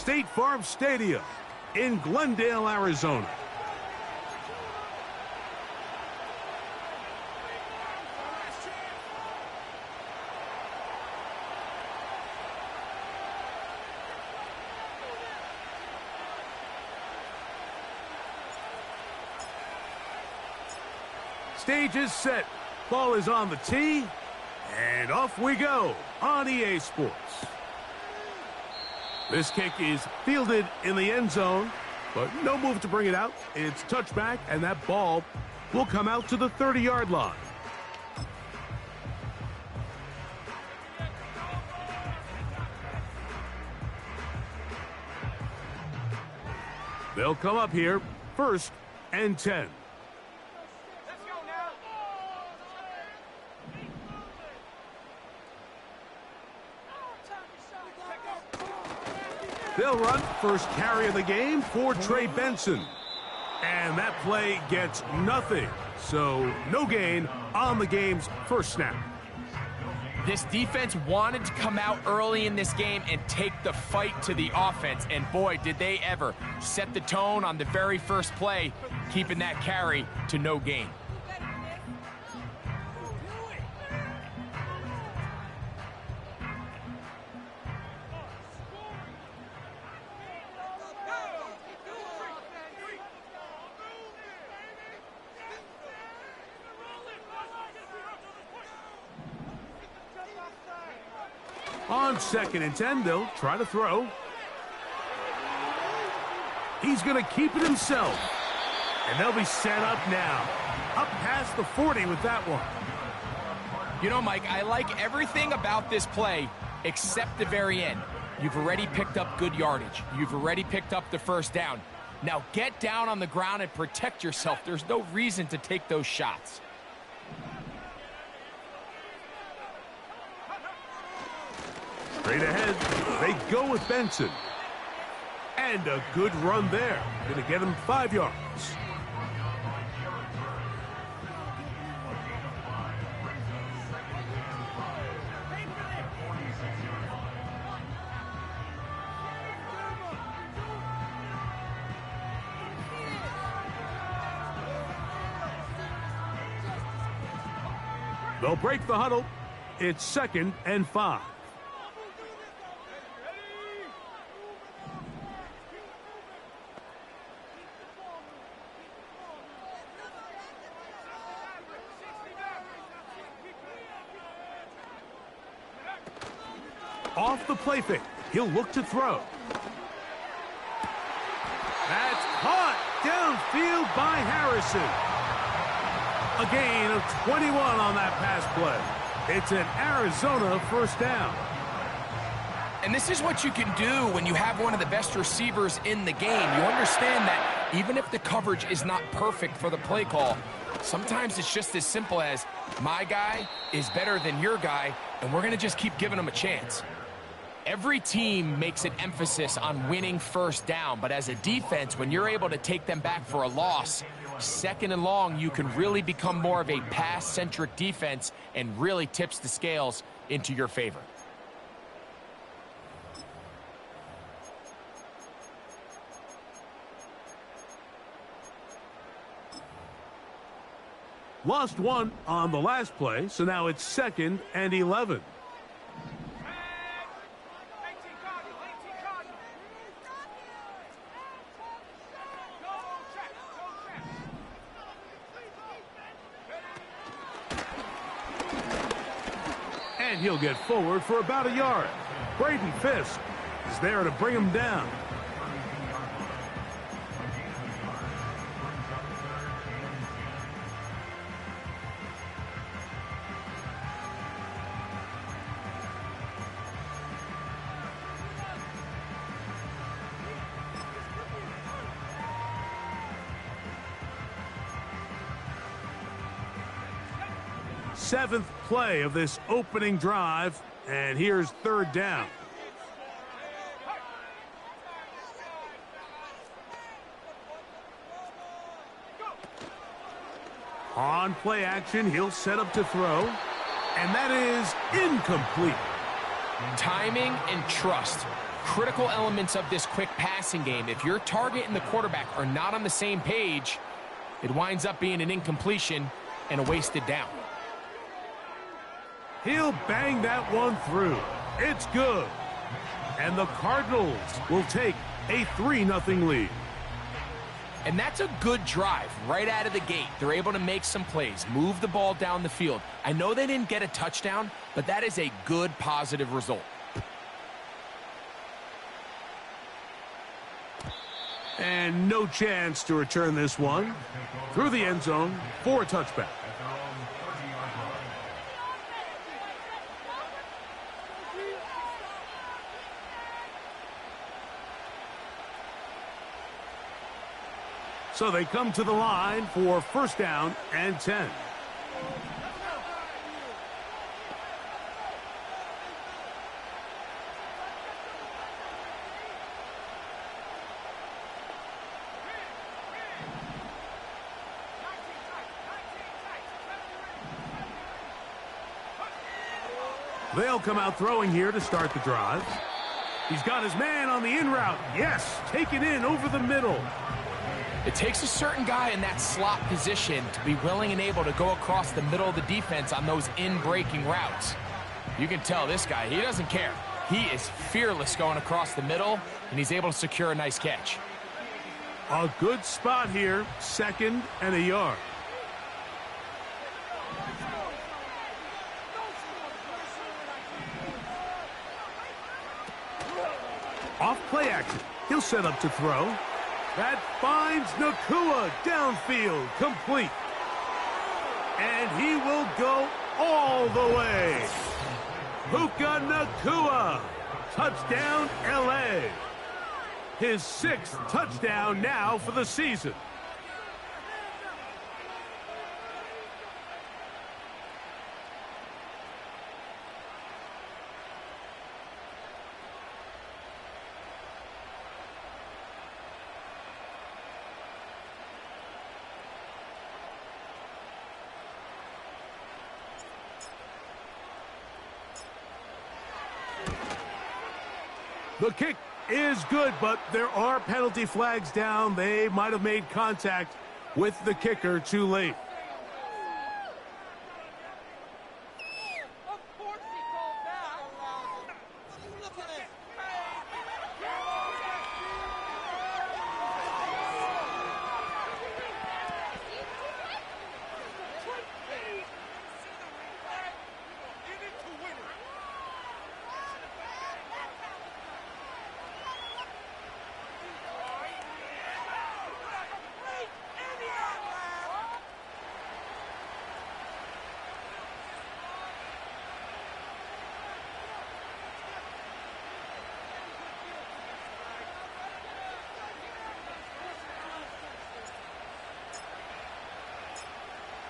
State Farm Stadium in Glendale, Arizona. Stage is set. Ball is on the tee. And off we go on EA Sports. This kick is fielded in the end zone, but no move to bring it out. It's touchback, and that ball will come out to the 30-yard line. They'll come up here, 1st and 10. They'll run first carry of the game for Trey Benson. And that play gets nothing. So no gain on the game's first snap. This defense wanted to come out early in this game and take the fight to the offense. And boy, did they ever set the tone on the very first play, keeping that carry to no gain. On 2nd and 10, they'll try to throw. He's going to keep it himself. And they'll be set up now. Up past the 40 with that one. You know, Mike, I like everything about this play except the very end. You've already picked up good yardage. You've already picked up the first down. Now get down on the ground and protect yourself. There's no reason to take those shots. Straight ahead, they go with Benson. And a good run there. Going to get him 5 yards. They'll break the huddle. It's 2nd and 5. Off the play fake. He'll look to throw. That's caught downfield by Harrison. A gain of 21 on that pass play. It's an Arizona first down. And this is what you can do when you have one of the best receivers in the game. You understand that even if the coverage is not perfect for the play call, sometimes it's just as simple as my guy is better than your guy, and we're going to just keep giving him a chance. Every team makes an emphasis on winning first down, but as a defense, when you're able to take them back for a loss, 2nd and long, you can really become more of a pass-centric defense and really tips the scales into your favor. Lost one on the last play, so now it's 2nd and 11. And he'll get forward for about a yard. Braden Fisk is there to bring him down. Seventh play of this opening drive, and here's 3rd down. On play action, he'll set up to throw, and that is incomplete. Timing and trust. critical elements of this quick passing game. If your target and the quarterback are not on the same page, it winds up being an incompletion and a wasted down. He'll bang that one through. It's good. And the Cardinals will take a 3-0 lead. And that's a good drive right out of the gate. They're able to make some plays, move the ball down the field. I know they didn't get a touchdown, but that is a good, positive result. And no chance to return this one. Through the end zone for a touchback. So they come to the line for 1st down and 10. They'll come out throwing here to start the drive. He's got his man on the in route. Yes, take it in over the middle. It takes a certain guy in that slot position to be willing and able to go across the middle of the defense on those in-breaking routes. You can tell this guy, he doesn't care. He is fearless going across the middle, and he's able to secure a nice catch. A good spot here, 2nd and a yard. Off play action. He'll set up to throw. That finds Nakua downfield, complete. And he will go all the way. Puka Nakua, touchdown LA. His 6th touchdown now for the season. The kick is good, but there are penalty flags down. They might have made contact with the kicker too late.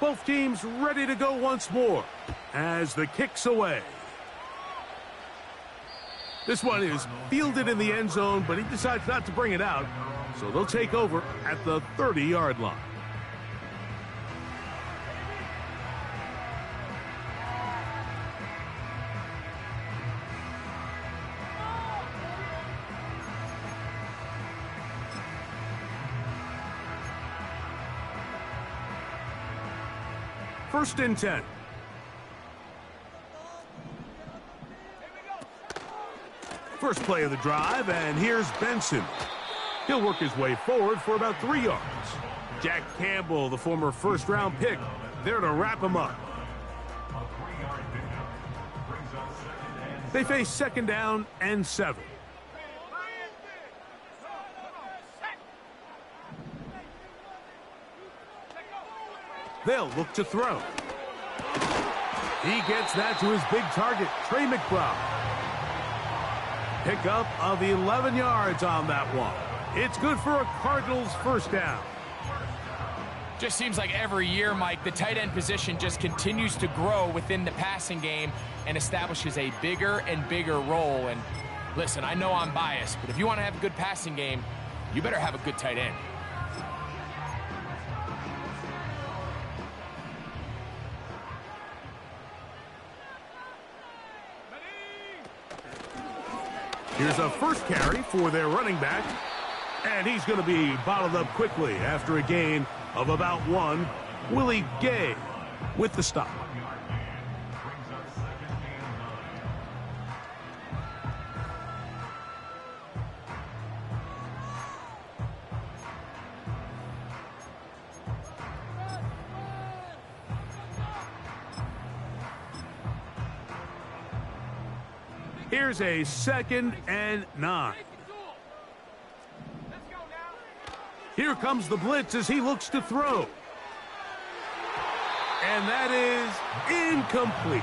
Both teams ready to go once more as the kick's away. This one is fielded in the end zone, but he decides not to bring it out, so they'll take over at the 30-yard line. First and 10. First play of the drive, and here's Benson. He'll work his way forward for about 3 yards. Jack Campbell, the former first-round pick, there to wrap him up. They face 2nd down and 7. They'll look to throw. He gets that to his big target, Trey McBride. Pickup of 11 yards on that one. It's good for a Cardinals 1st down. Just seems like every year, Mike, the tight end position just continues to grow within the passing game and establishes a bigger and bigger role. And listen, I know I'm biased, but if you want to have a good passing game, you better have a good tight end. Here's a first carry for their running back. And he's going to be bottled up quickly after a gain of about 1. Willie Gay with the stop. Here's a 2nd and 9. Here comes the blitz as he looks to throw. And that is incomplete.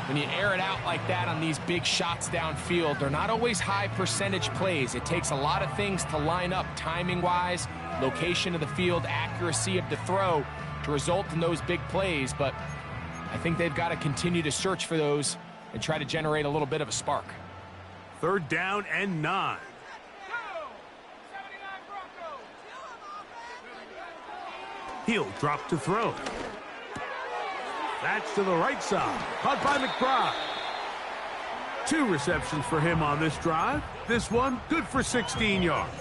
When you air it out like that on these big shots downfield, they're not always high percentage plays. It takes a lot of things to line up timing-wise, location of the field, accuracy of the throw to result in those big plays. But I think they've got to continue to search for those and try to generate a little bit of a spark. 3rd down and 9. He'll drop to throw. That's to the right side. Caught by McBride. 2 receptions for him on this drive. This one good for 16 yards.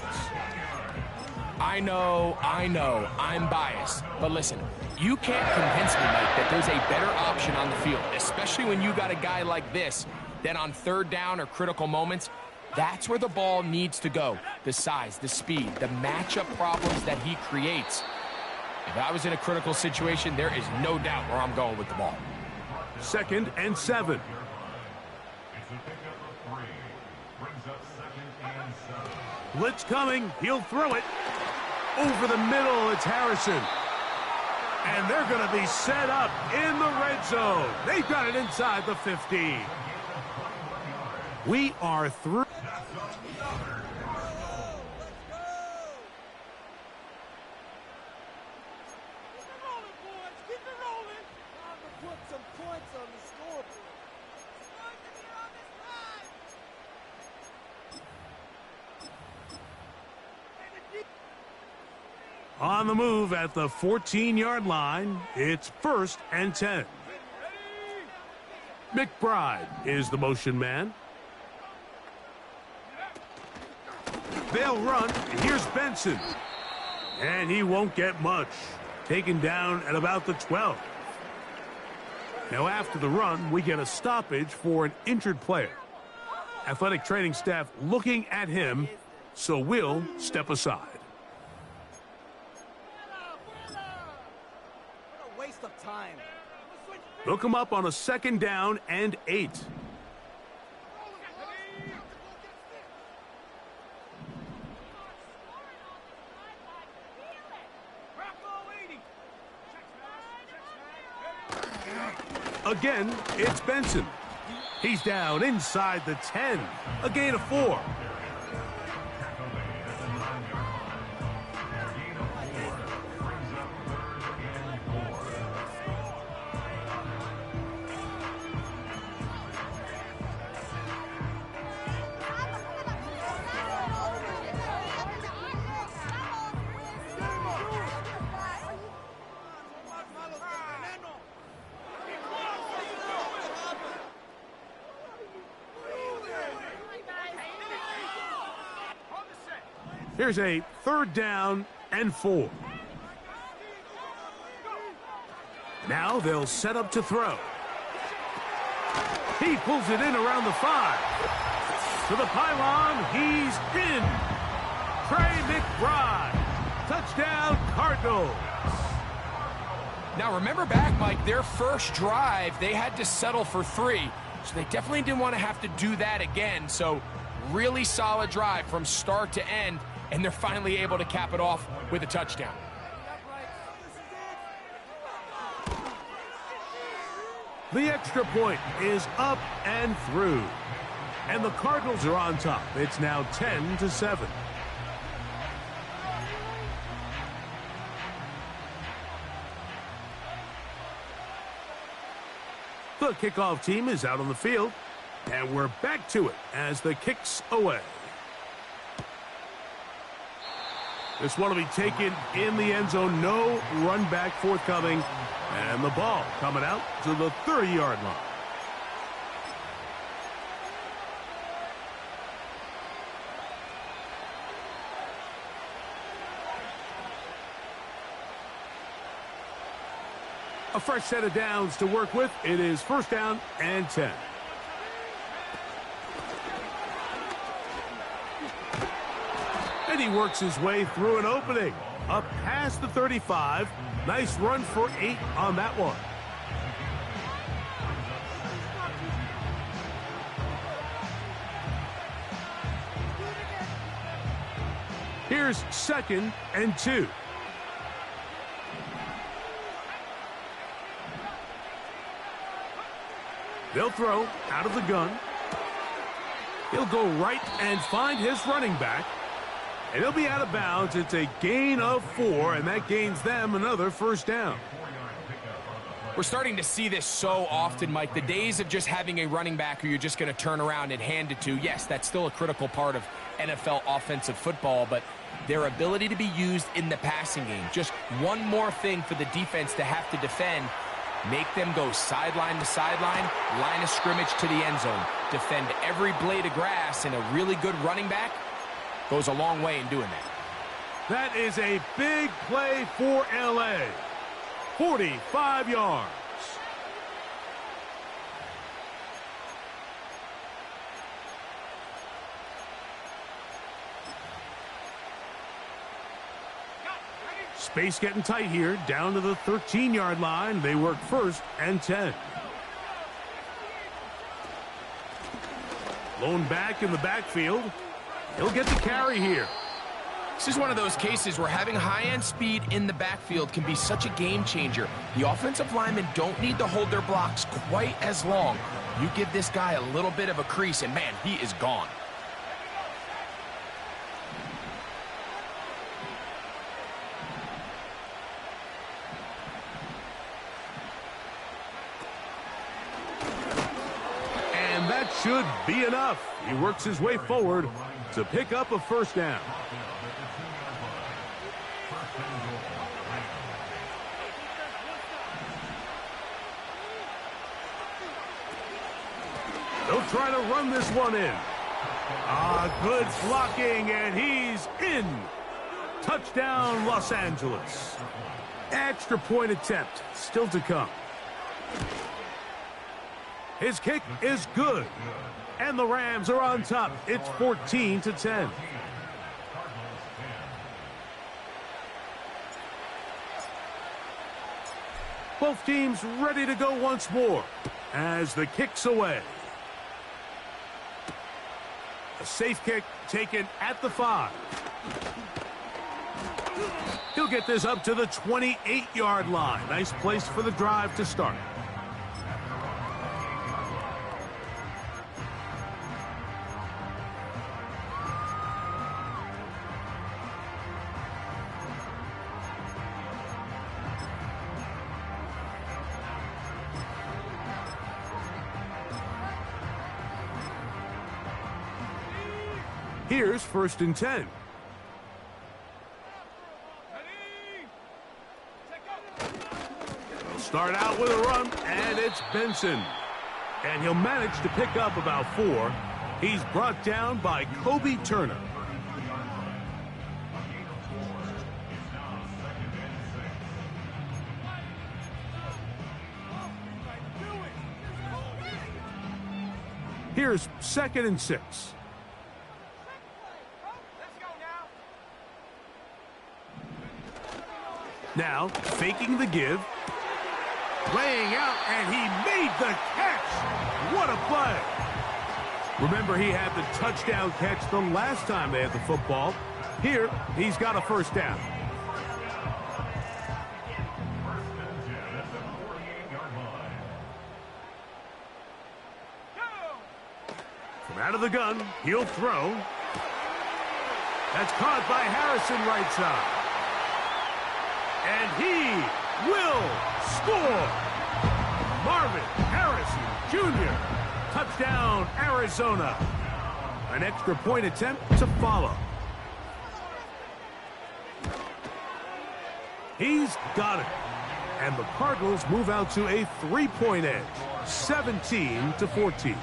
I know, I'm biased. But listen, you can't convince me, Mike, that there's a better option on the field, especially when you got a guy like this, that on 3rd down or critical moments, that's where the ball needs to go. The size, the speed, the matchup problems that he creates. If I was in a critical situation, there is no doubt where I'm going with the ball. 2nd and 7. Blitz coming. He'll throw it. Over the middle, it's Harrison. And they're going to be set up in the red zone. They've got it inside the 15. We are through. On the move at the 14-yard line, it's 1st and 10. McBride is the motion man. They'll run. Here's Benson. And he won't get much. Taken down at about the 12. Now after the run, we get a stoppage for an injured player. Athletic training staff looking at him, so we'll step aside. Time. They'll come up on a 2nd down and 8. Again, it's Benson. He's down inside the 10. A gain of 4. Here's a 3rd down and 4. Now they'll set up to throw. He pulls it in around the 5. To the pylon, he's in. Trey McBride. Touchdown, Cardinals. Now remember back, Mike, their first drive, they had to settle for 3. So they definitely didn't want to have to do that again. So really solid drive from start to end. And they're finally able to cap it off with a touchdown. The extra point is up and through. And the Cardinals are on top. It's now 10-7. The kickoff team is out on the field. And we're back to it as the kick's away. This one will be taken in the end zone. No run back forthcoming. And the ball coming out to the 30-yard line. A fresh set of downs to work with. It is first down and 10. And he works his way through an opening. Up past the 35. Nice run for 8 on that one. Here's second and 2. They'll throw out of the gun. He'll go right and find his running back. And he'll be out of bounds. It's a gain of 4, and that gains them another first down. We're starting to see this so often, Mike. The days of just having a running back who you're just going to turn around and hand it to, yes, that's still a critical part of NFL offensive football, but their ability to be used in the passing game. Just one more thing for the defense to have to defend. Make them go sideline to sideline, line of scrimmage to the end zone. Defend every blade of grass, and a really good running back goes a long way in doing that. That is a big play for L.A. 45 yards. Space getting tight here, down to the 13-yard line. They work first and 10. Lone back in the backfield. He'll get the carry here. This is one of those cases where having high-end speed in the backfield can be such a game changer. The offensive linemen don't need to hold their blocks quite as long. You give this guy a little bit of a crease, and man, he is gone. And that should be enough. He works his way forward to pick up a first down. They'll try to run this one in. Good blocking, and he's in. Touchdown, Los Angeles. Extra point attempt still to come. His kick is good. And the Rams are on top. It's 14-10. Both teams ready to go once more as the kick's away. A safe kick taken at the 5. He'll get this up to the 28-yard line. Nice place for the drive to start. Here's first and 10. They'll start out with a run, and it's Benson. And he'll manage to pick up about 4. He's brought down by Kobe Turner. Here's second and 6. Now, faking the give. Laying out, and he made the catch. What a play. Remember, he had the touchdown catch the last time they had the football. Here, he's got a first down. From out of the gun, he'll throw. That's caught by Harrison right side. And he will score. Marvin Harrison Jr. Touchdown, Arizona. An extra point attempt to follow. He's got it. And the Cardinals move out to a 3-point edge, 17-14.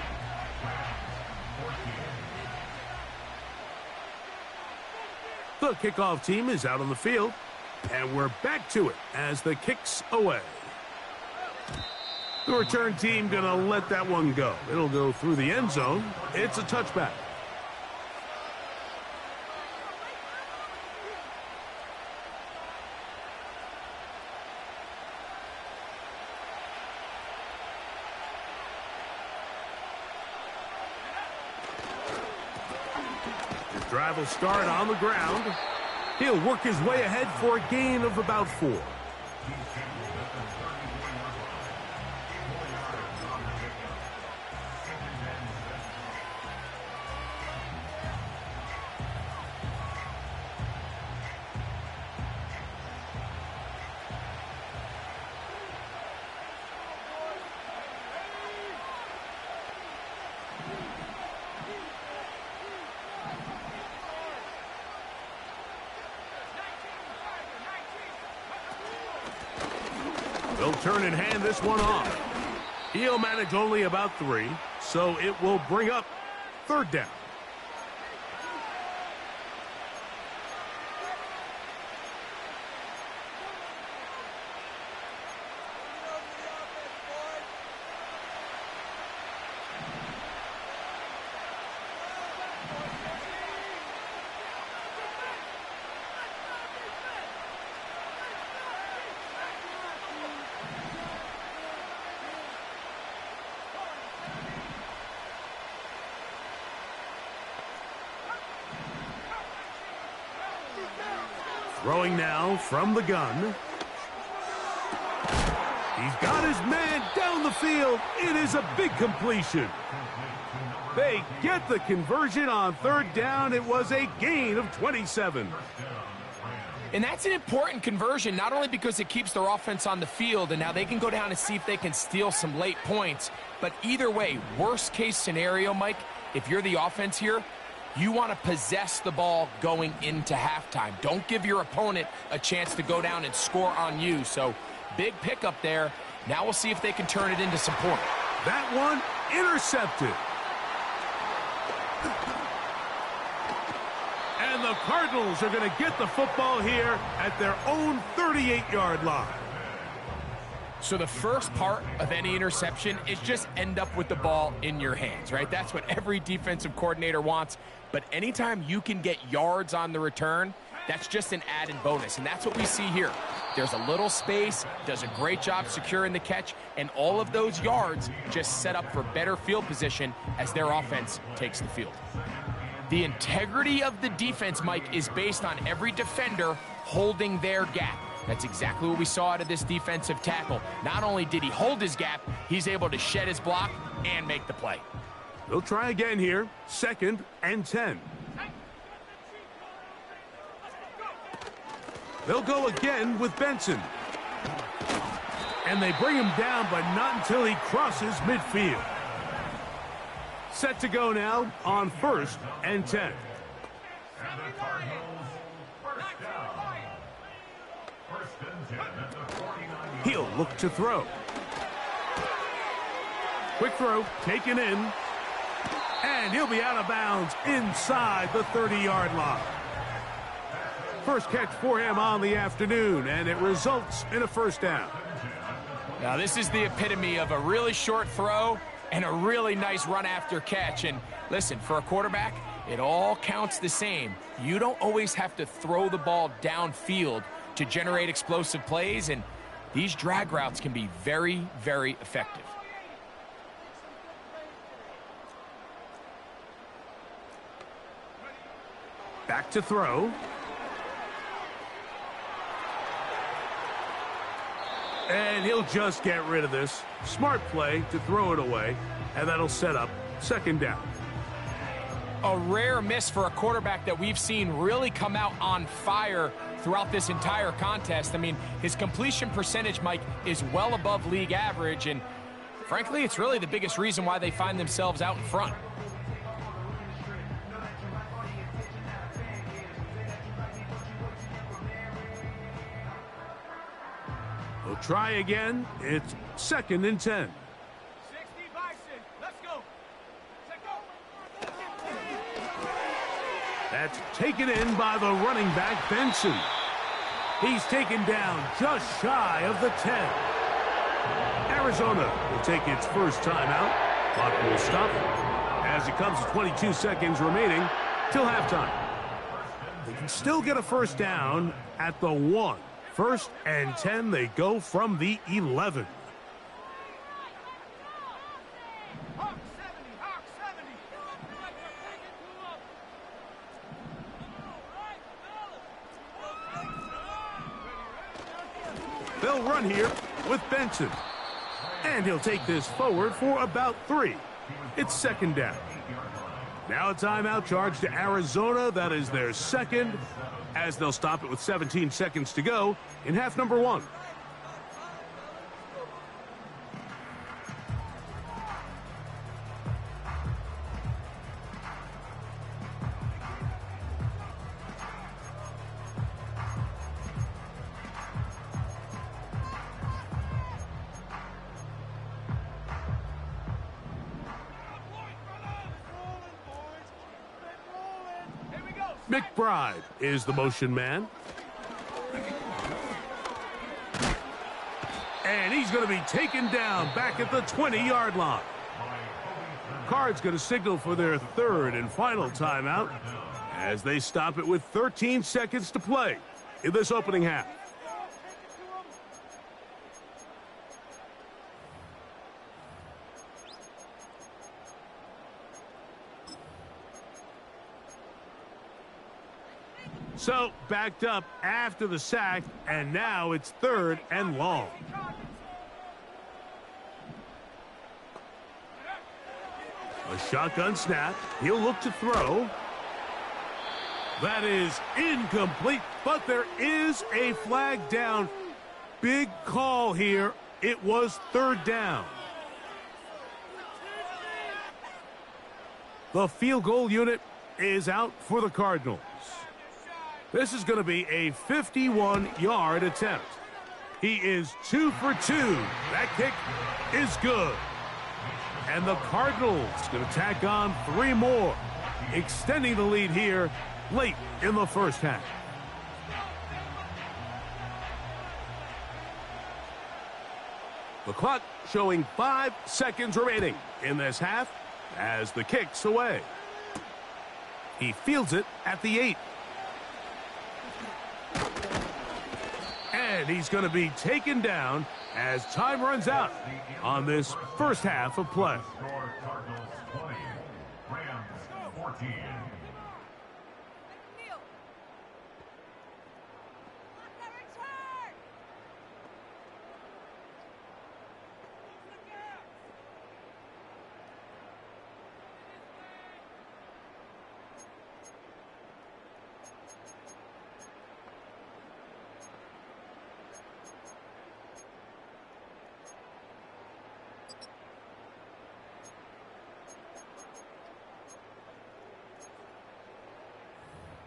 The kickoff team is out on the field. And we're back to it as the kick's away. The return team going to let that one go. It'll go through the end zone. It's a touchback. The drive will start on the ground. He'll work his way ahead for a gain of about 4. They'll turn and hand this one off. He'll manage only about 3, so it will bring up 3rd down. Throwing now from the gun. He's got his man down the field. It is a big completion. They get the conversion on 3rd down. It was a gain of 27. And that's an important conversion, not only because it keeps their offense on the field, and now they can go down and see if they can steal some late points. But either way, worst case scenario, Mike, if you're the offense here, you want to possess the ball going into halftime. Don't give your opponent a chance to go down and score on you. So, big pickup there. Now we'll see if they can turn it into some points. That one intercepted. And the Cardinals are going to get the football here at their own 38-yard line. So the first part of any interception is just end up with the ball in your hands, right? That's what every defensive coordinator wants. But anytime you can get yards on the return, that's just an added bonus. And that's what we see here. There's a little space, does a great job securing the catch, and all of those yards just set up for better field position as their offense takes the field. The integrity of the defense, Mike, is based on every defender holding their gap. That's exactly what we saw out of this defensive tackle. Not only did he hold his gap, he's able to shed his block and make the play. They'll try again here. 2nd and 10. They'll go again with Benson. And they bring him down, but not until he crosses midfield. Set to go now on 1st and 10. He'll look to throw. Quick throw, taken in. And he'll be out of bounds inside the 30-yard line. First catch for him on the afternoon, and it results in a 1st down. Now, this is the epitome of a really short throw and a really nice run after catch. And listen, for a quarterback, it all counts the same. You don't always have to throw the ball downfield to generate explosive plays, and these drag routes can be very, very effective. Back to throw. And he'll just get rid of this. Smart play to throw it away, and that'll set up 2nd down. A rare miss for a quarterback that we've seen really come out on fire throughout this entire contest. I mean, his completion percentage, Mike, is well above league average, and frankly, it's really the biggest reason why they find themselves out in front. We'll try again. It's 2nd and 10. 60 Bison. Let's go. That's taken in by the running back, Benson. He's taken down just shy of the 10. Arizona will take its first timeout. Clock will stop as it comes to 22 seconds remaining till halftime. They can still get a first down at the 1. 1st and 10, they go from the 11. Hawk 70, Hawk 70. They'll run here with Benson. And he'll take this forward for about 3. It's second down. Now a timeout charge to Arizona. That is their second, as they'll stop it with 17 seconds to go in half number 1. McBride is the motion man. And he's going to be taken down back at the 20-yard line. Card's going to signal for their third and final timeout as they stop it with 13 seconds to play in this opening half. So, backed up after the sack, and now it's third and long. A shotgun snap. He'll look to throw. That is incomplete, but there is a flag down. Big call here. It was third down. The field goal unit is out for the Cardinals. This is going to be a 51-yard attempt. He is 2 for 2. That kick is good. And the Cardinals going to tack on 3 more, extending the lead here late in the first half. The clock showing 5 seconds remaining in this half as the kick's away. He fields it at the 8. And he's going to be taken down as time runs out on this first half of play. Cardinals 20, Rams 14.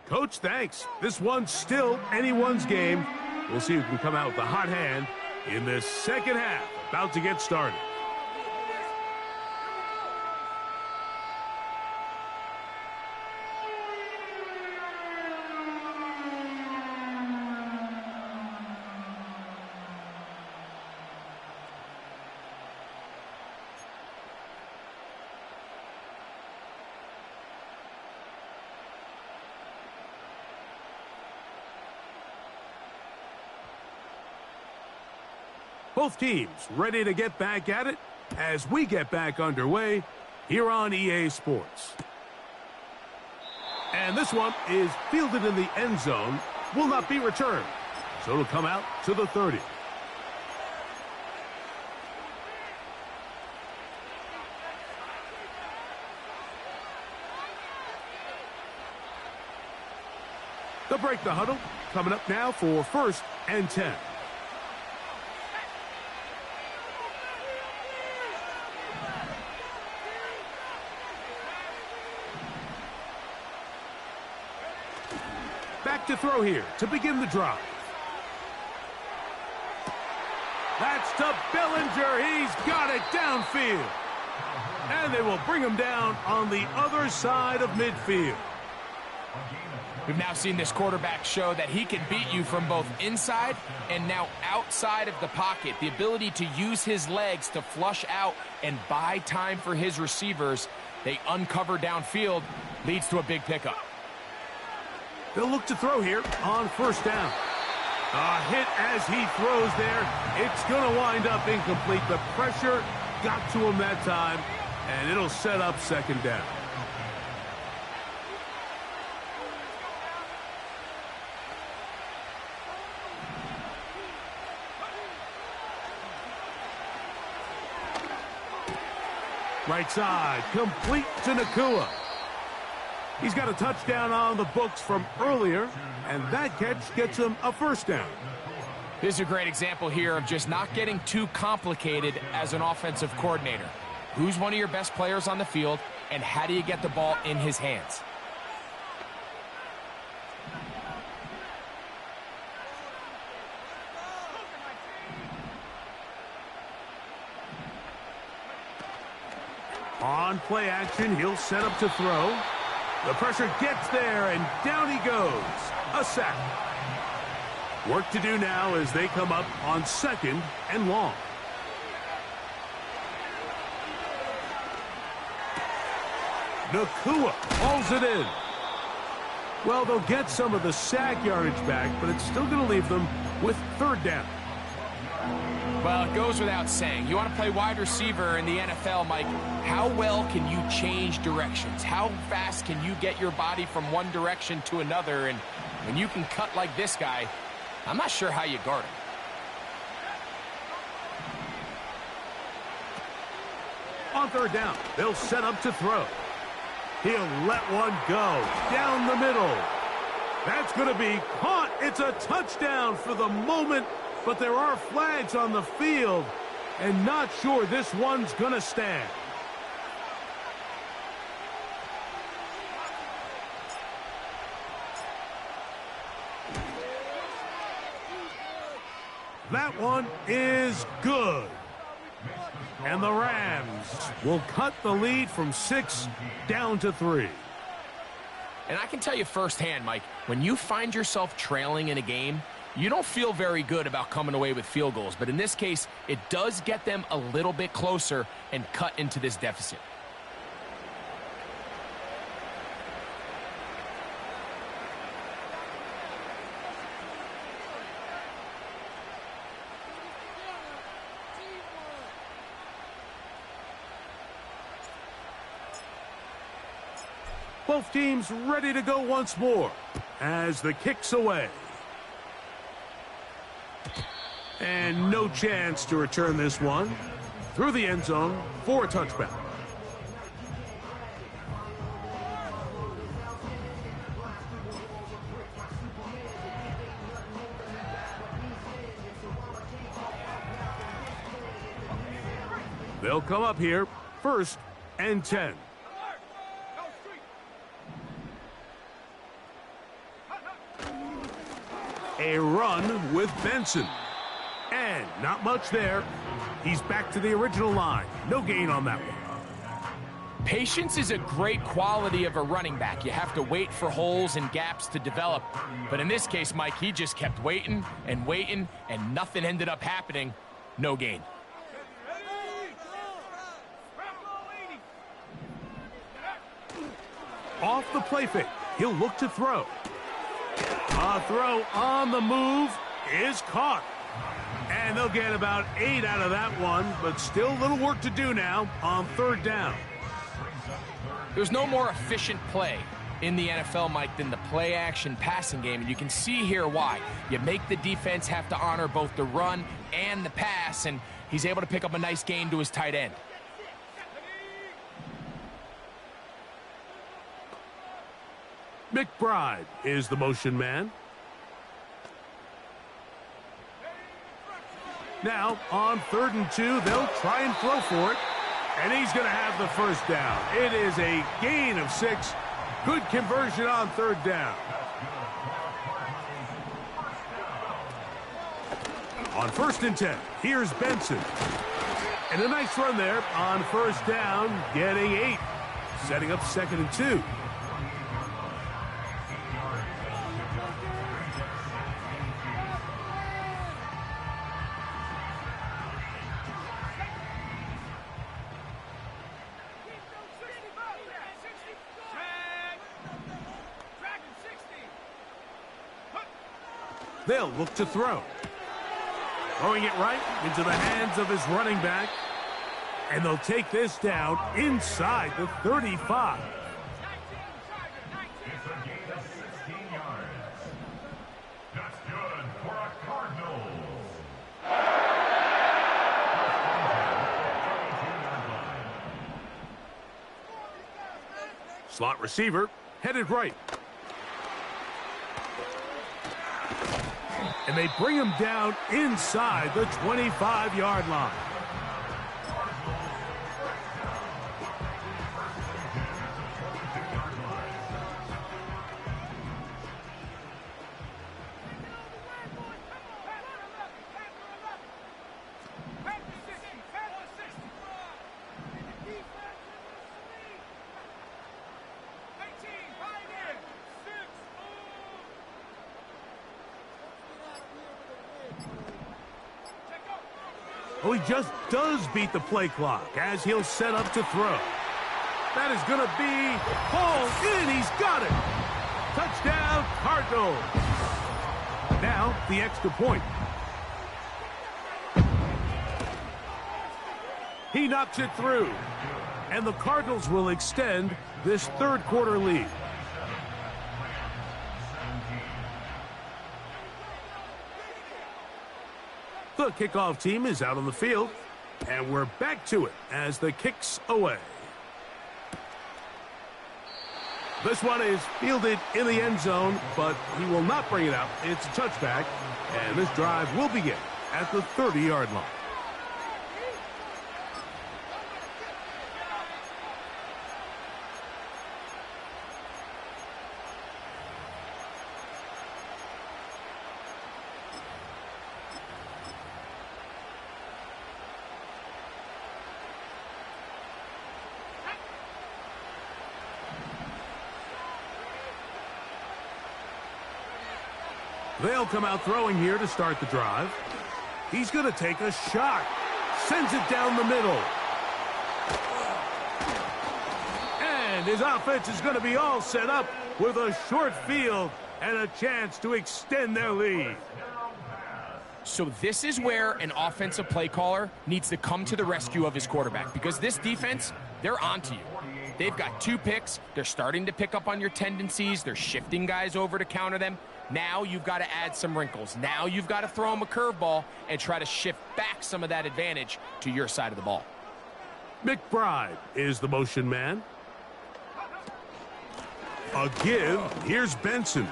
Coach, thanks. This one's still anyone's game. We'll see who can come out with the hot hand in this second half. About to get started. Both teams ready to get back at it as we get back underway here on EA Sports. And this one is fielded in the end zone, will not be returned. So it'll come out to the 30. They'll break the huddle, coming up now for 1st and 10. Back to throw here to begin the drive. That's to Bellinger. He's got it downfield. And they will bring him down on the other side of midfield. We've now seen this quarterback show that he can beat you from both inside and now outside of the pocket. The ability to use his legs to flush out and buy time for his receivers. They uncover downfield, leads to a big pickup. They'll look to throw here on first down. A hit as he throws there. It's going to wind up incomplete. The pressure got to him that time, and it'll set up second down. Right side, complete to Nakua. He's got a touchdown on the books from earlier, and that catch gets him a first down. This is a great example here of just not getting too complicated as an offensive coordinator. Who's one of your best players on the field, and how do you get the ball in his hands? On play action, he'll set up to throw. The pressure gets there, and down he goes. A sack. Work to do now as they come up on second and long. Nakua hauls it in. Well, they'll get some of the sack yardage back, but it's still going to leave them with third down. Well, it goes without saying. You want to play wide receiver in the NFL, Mike. How well can you change directions? How fast can you get your body from one direction to another? And when you can cut like this guy, I'm not sure how you guard him. On third down, they'll set up to throw. He'll let one go down the middle. That's going to be caught. It's a touchdown for the moment, but there are flags on the field, and not sure this one's going to stand. That one is good. And the Rams will cut the lead from 6 down to 3. And I can tell you firsthand, Mike, when you find yourself trailing in a game, you don't feel very good about coming away with field goals. But in this case, it does get them a little bit closer and cut into this deficit. Both teams ready to go once more as the kick's away. And no chance to return this one through the end zone for a touchback. They'll come up here, 1st and 10. A run with Benson. And not much there. He's back to the original line. No gain on that one. Patience is a great quality of a running back. You have to wait for holes and gaps to develop. But in this case, Mike, he just kept waiting, and nothing ended up happening. No gain. Off the play fake. He'll look to throw. A throw on the move is caught. And they'll get about 8 out of that one, but still little work to do now on 3rd down. There's no more efficient play in the NFL, Mike, than the play-action passing game, and you can see here why. You make the defense have to honor both the run and the pass, and he's able to pick up a nice gain to his tight end. McBride is the motion man. Now, on 3rd and 2, they'll try and throw for it. And he's going to have the first down. It is a gain of 6. Good conversion on 3rd down. On 1st and 10, here's Benson. And a nice run there on 1st down, getting 8. Setting up 2nd and 2. They'll look to throw. Throwing it right into the hands of his running back. And they'll take this down inside the 35. It's a gain of 16 yards. That's good for a Cardinals. Slot receiver headed right. And they bring him down inside the 25-yard line. Well, he just does beat the play clock as he'll set up to throw. That is going to be pulled in. He's got it. Touchdown, Cardinals. Now, the extra point. He knocks it through. And the Cardinals will extend this third quarter lead. The kickoff team is out on the field, and we're back to it as the kick's away. This one is fielded in the end zone, but he will not bring it out. It's a touchback, and this drive will begin at the 30-yard line. They'll come out throwing here to start the drive. He's going to take a shot. Sends it down the middle. And his offense is going to be all set up with a short field and a chance to extend their lead. So this is where an offensive play caller needs to come to the rescue of his quarterback, because this defense, they're onto you. They've got 2 picks. They're starting to pick up on your tendencies. They're shifting guys over to counter them. Now you've got to add some wrinkles. Now you've got to throw him a curveball and try to shift back some of that advantage to your side of the ball. McBride is the motion man. A give. Here's Benson.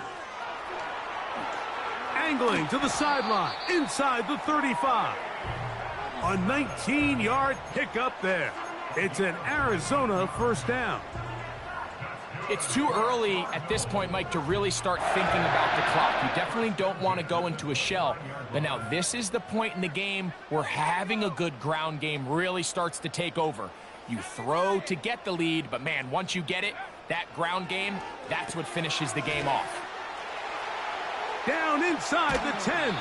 Angling to the sideline, inside the 35. A 19-yard pickup there. It's an Arizona first down. It's too early at this point, Mike, to really start thinking about the clock. You definitely don't want to go into a shell. But now this is the point in the game where having a good ground game really starts to take over. You throw to get the lead, but man, once you get it, that ground game, that's what finishes the game off. Down inside the 10.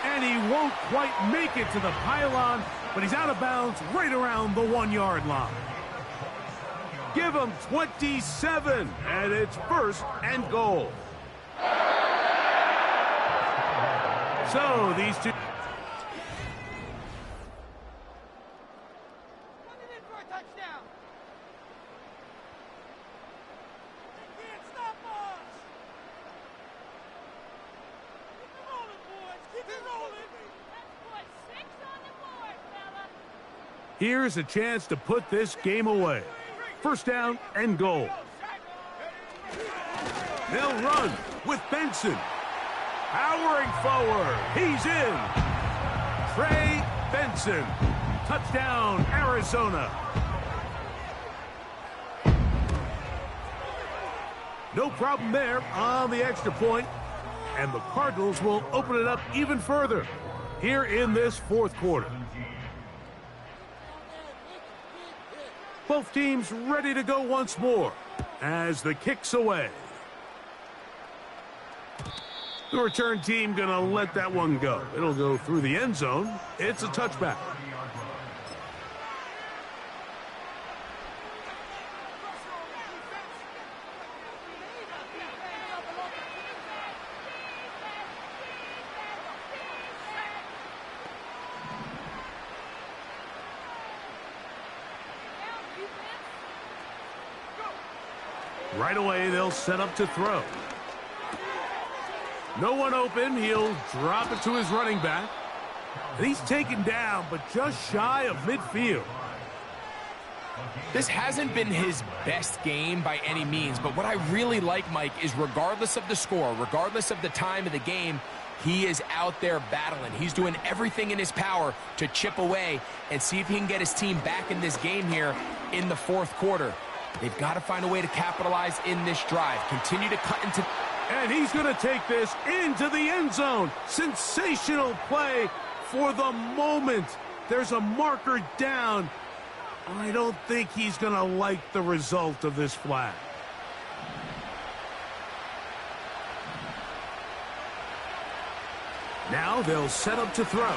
And he won't quite make it to the pylon, but he's out of bounds right around the 1-yard line. Give him 27, and it's first and goal. So these two... Here's a chance to put this game away. First down and goal. They'll run with Benson. Powering forward. He's in. Trey Benson. Touchdown, Arizona. No problem there on the extra point. And the Cardinals will open it up even further here in this fourth quarter. Both teams ready to go once more as the kick's away. The return team going to let that one go. It'll go through the end zone. It's a touchback. Right away, they'll set up to throw. No one open. He'll drop it to his running back. And he's taken down, but just shy of midfield. This hasn't been his best game by any means, but what I really like, Mike, is regardless of the score, regardless of the time of the game, he is out there battling. He's doing everything in his power to chip away and see if he can get his team back in this game here in the fourth quarter. They've got to find a way to capitalize in this drive. Continue to cut into... And he's going to take this into the end zone. Sensational play for the moment. There's a marker down. I don't think he's going to like the result of this flag. Now they'll set up to throw.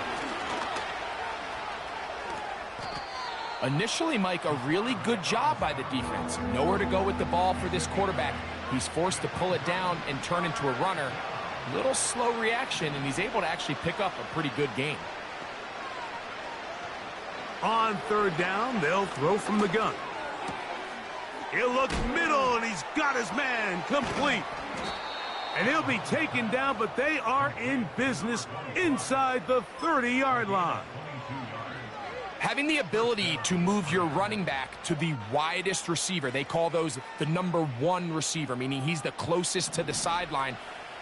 Initially, Mike, a really good job by the defense. Nowhere to go with the ball for this quarterback. He's forced to pull it down and turn into a runner. Little slow reaction, and he's able to actually pick up a pretty good game. On third down, they'll throw from the gun. He'll look middle, and he's got his man complete. And he'll be taken down, but they are in business inside the 30-yard line. Having the ability to move your running back to the widest receiver, they call those the #1 receiver, meaning he's the closest to the sideline,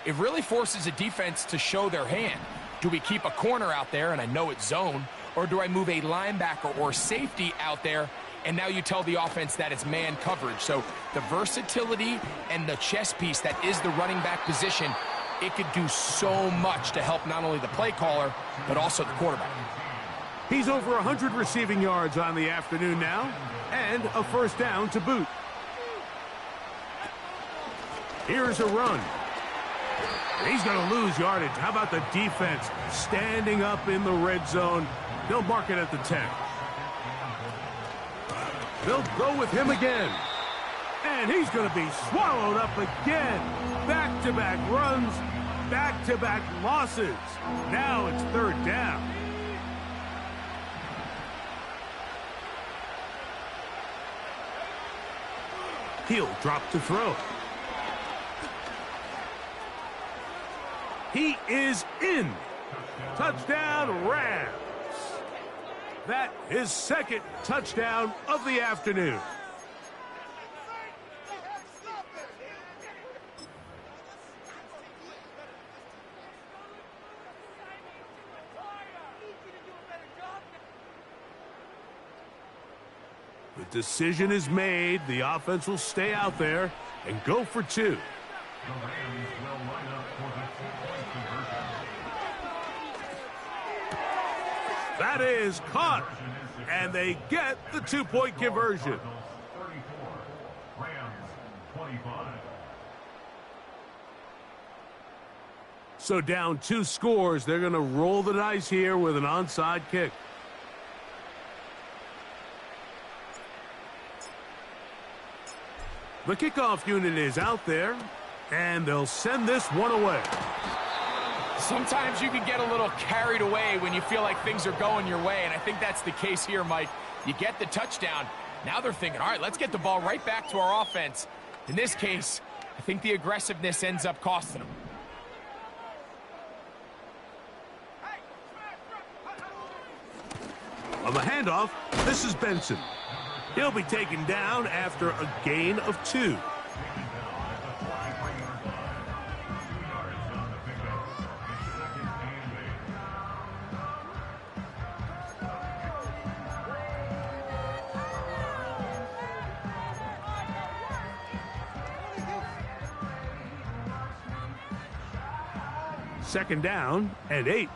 it really forces a defense to show their hand. Do we keep a corner out there, and I know it's zone, or do I move a linebacker or safety out there, and now you tell the offense that it's man coverage? So the versatility and the chess piece that is the running back position, it could do so much to help not only the play caller, but also the quarterback. He's over 100 receiving yards on the afternoon now, and a first down to boot. Here's a run. He's going to lose yardage. How about the defense standing up in the red zone? They'll mark it at the 10. They'll go with him again. And he's going to be swallowed up again. Back-to-back runs, back-to-back losses. Now it's third down. He'll drop to throw. He is in. Touchdown, Rams. That is second touchdown of the afternoon. The decision is made. The offense will stay out there and go for two. The Rams will line up for the two-point conversion. That is caught, and they get the two-point conversion. 34, Rams 25. So down 2 scores, they're going to roll the dice here with an onside kick. The kickoff unit is out there, and they'll send this one away. Sometimes you can get a little carried away when you feel like things are going your way, and I think that's the case here, Mike. You get the touchdown. Now they're thinking, all right, let's get the ball right back to our offense. In this case, I think the aggressiveness ends up costing them. On the handoff, this is Benson. He'll be taken down after a gain of 2. Second down and 8.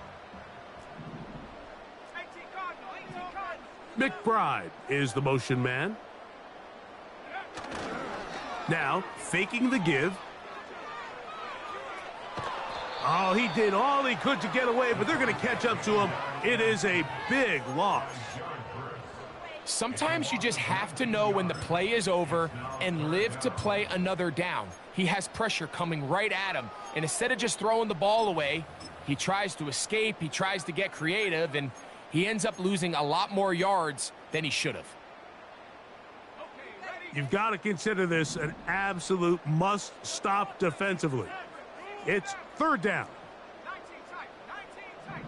McBride is the motion man. Now, faking the give. Oh, he did all he could to get away, but they're going to catch up to him. It is a big loss. Sometimes you just have to know when the play is over and live to play another down. He has pressure coming right at him, and instead of just throwing the ball away, he tries to escape, he tries to get creative, and he ends up losing a lot more yards than he should have. Okay, ready? You've got to consider this an absolute must-stop defensively. It's third down. 19 tight, 19 tight.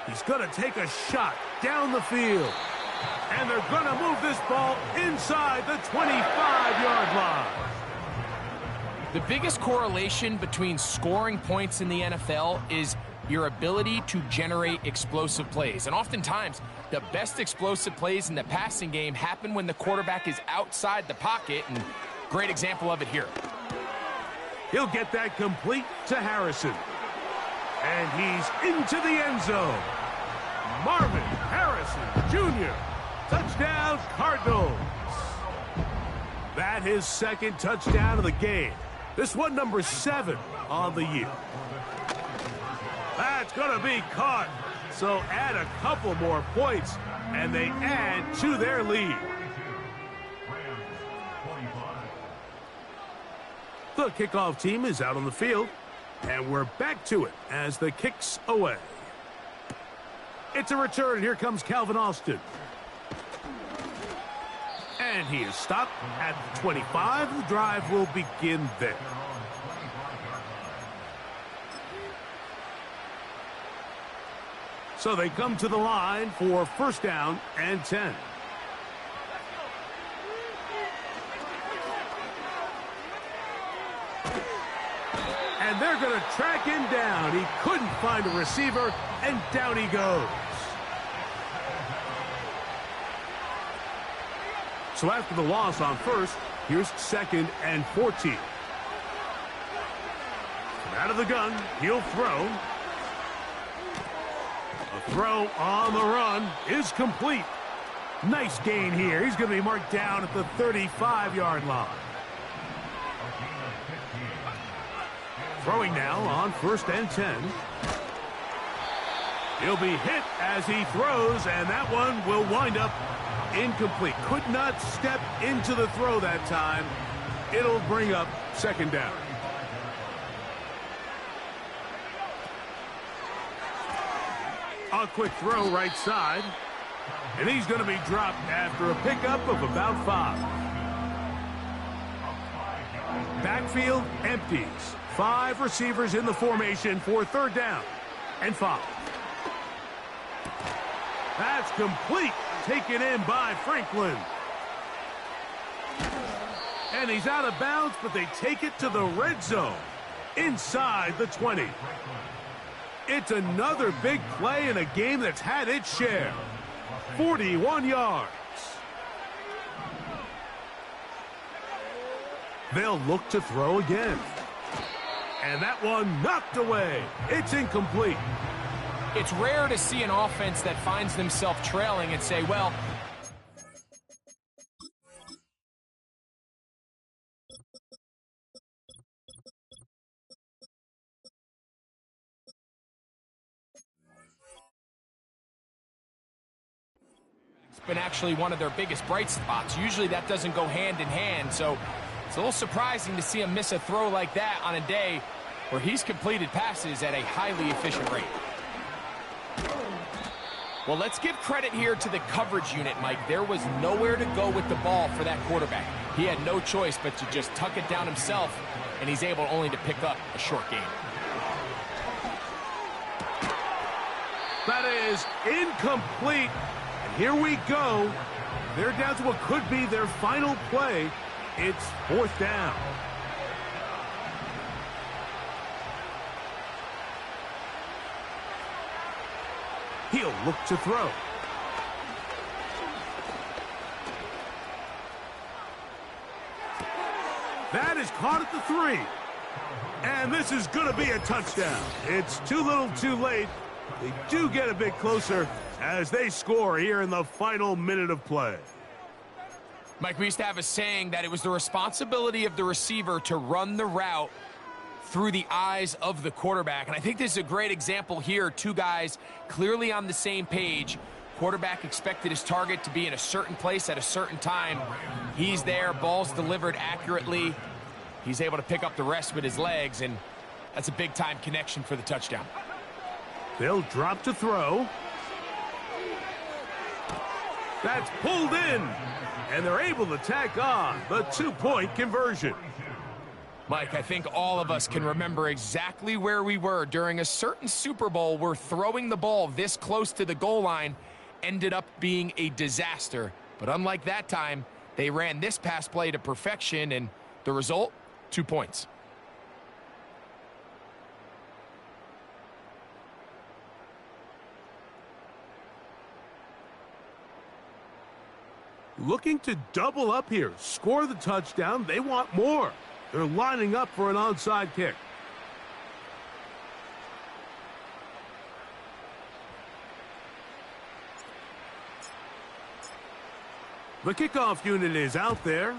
He's going to take a shot down the field. And they're going to move this ball inside the 25-yard line. The biggest correlation between scoring points in the NFL is your ability to generate explosive plays. And oftentimes, the best explosive plays in the passing game happen when the quarterback is outside the pocket, and great example of it here. He'll get that complete to Harrison. And he's into the end zone. Marvin Harrison Jr. Touchdown, Cardinals. That his second touchdown of the game. This one number 7 on the year. That's going to be caught. So add a couple more points, and they add to their lead. The kickoff team is out on the field, and we're back to it as the kick's away. It's a return, and here comes Calvin Austin. And he is stopped at the 25. The drive will begin there. So they come to the line for first down and 10. And they're going to track him down. He couldn't find a receiver, and down he goes. So after the loss on first, here's second and 14. Out of the gun, he'll throw. A throw on the run is complete. Nice gain here. He's going to be marked down at the 35-yard line. Throwing now on first and 10. He'll be hit as he throws, and that one will wind up incomplete. Could not step into the throw that time. It'll bring up second down. A quick throw right side. And he's going to be dropped after a pickup of about 5. Backfield empties. 5 receivers in the formation for third down and 5. That's complete. Taken in by Franklin. And he's out of bounds, but they take it to the red zone inside the 20. It's another big play in a game that's had its share. 41 yards. They'll look to throw again. And that one knocked away. It's incomplete. It's rare to see an offense that finds themselves trailing and say, well, it's been actually one of their biggest bright spots. Usually that doesn't go hand in hand, so it's a little surprising to see him miss a throw like that on a day where he's completed passes at a highly efficient rate. Well, let's give credit here to the coverage unit, Mike. There was nowhere to go with the ball for that quarterback. He had no choice but to just tuck it down himself, and he's able only to pick up a short gain. That is incomplete. And here we go. They're down to what could be their final play. It's fourth down. He'll look to throw. That is caught at the 3. And this is going to be a touchdown. It's too little too late. They do get a bit closer as they score here in the final minute of play. Mike, we used to have a saying that it was the responsibility of the receiver to run the route through the eyes of the quarterback. And I think this is a great example here. 2 guys clearly on the same page. Quarterback expected his target to be in a certain place at a certain time. He's there, ball's delivered accurately. He's able to pick up the rest with his legs, and that's a big-time connection for the touchdown. They'll drop to throw. That's pulled in. And they're able to tack on the 2-point conversion. Mike, I think all of us can remember exactly where we were during a certain Super Bowl where throwing the ball this close to the goal line ended up being a disaster. But unlike that time, they ran this pass play to perfection, and the result, 2 points. Looking to double up here, score the touchdown. They want more. They're lining up for an onside kick. The kickoff unit is out there,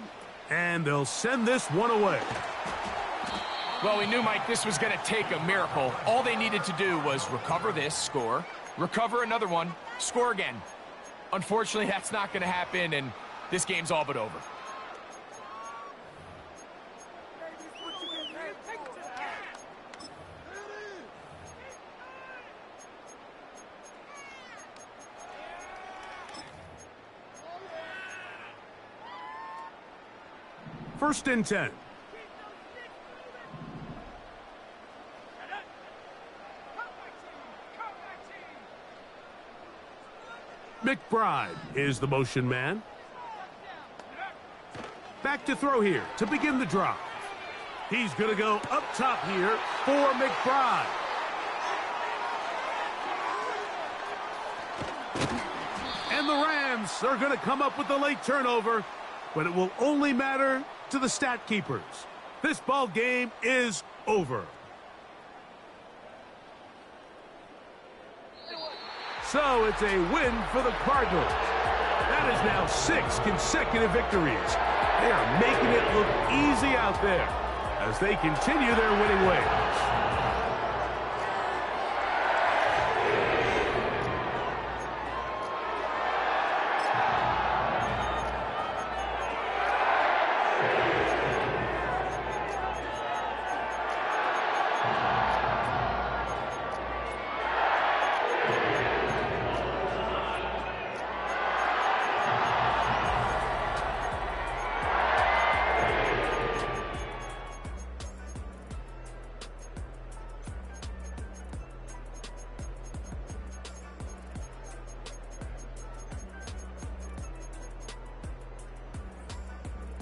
and they'll send this one away. Well, we knew, Mike, this was going to take a miracle. All they needed to do was recover this, score, recover another one, score again. Unfortunately, that's not going to happen, and this game's all but over. First and 10. McBride is the motion man. Back to throw here to begin the drive. He's going to go up top here for McBride. And the Rams are going to come up with the late turnover, but it will only matter to the stat keepers. This ball game is over. So it's a win for the Cardinals. That is now 6 consecutive victories. They are making it look easy out there as they continue their winning ways.